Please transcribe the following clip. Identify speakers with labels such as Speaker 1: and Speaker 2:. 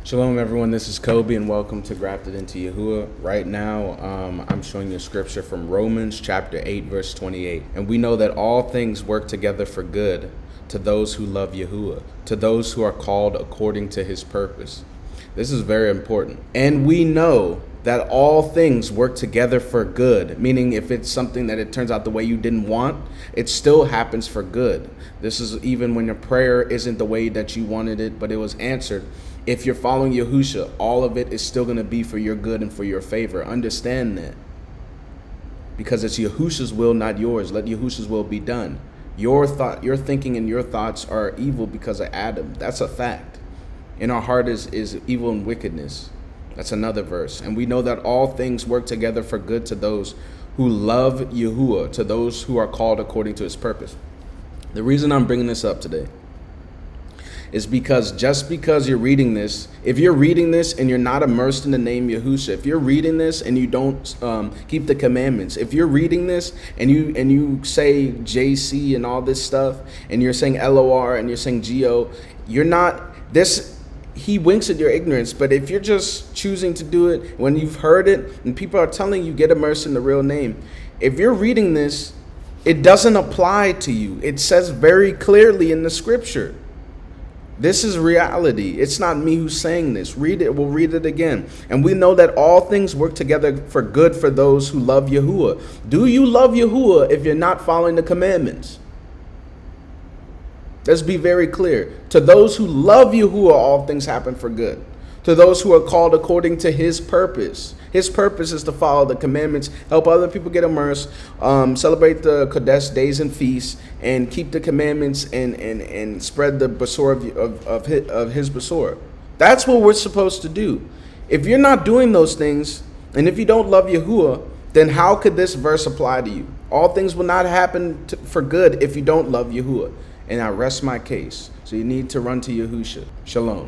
Speaker 1: Shalom, everyone. This is Kobe, and welcome to Grafted into Yahuah. Right now, I'm showing you a scripture from Romans chapter 8, verse 28. And we know that all things work together for good to those who love Yahuah, to those who are called according to his purpose. This is very important. And we know that all things work together for good, meaning if it's something that it turns out the way you didn't want, it still happens for good. This is even when your prayer isn't the way that you wanted it, but it was answered. If you're following Yahusha, all of it is still going to be for your good and for your favor. Understand that. Because it's Yahusha's will, not yours. Let Yahusha's will be done. Your thinking and your thoughts are evil because of Adam. That's a fact. In our heart is evil and wickedness. That's another verse. And we know that all things work together for good to those who love Yahuah, to those who are called according to his purpose. The reason I'm bringing this up today is because just because you're reading this, if you're reading this and you're not immersed in the name Yahusha, if you're reading this and you don't keep the commandments, if you're reading this and you say JC and all this stuff, and you're saying LOR and you're saying GO, you're not this. He winks at your ignorance. But if you're just choosing to do it when you've heard it and people are telling you get immersed in the real name, if you're reading this, it doesn't apply to you. It says very clearly in the scripture. This is reality. It's not me who's saying this. Read it. We'll read it again. And we know that all things work together for good for those who love Yahuah. Do you love Yahuah if you're not following the commandments? Let's be very clear. To those who love Yahuah, all things happen for good. To those who are called according to his purpose. His purpose is to follow the commandments, help other people get immersed, celebrate the Kodesh days and feasts, and keep the commandments and spread the basor of his basor. That's what we're supposed to do. If you're not doing those things, and if you don't love Yahuah, then how could this verse apply to you? All things will not happen for good if you don't love Yahuah. And I rest my case. So you need to run to Yahusha. Shalom.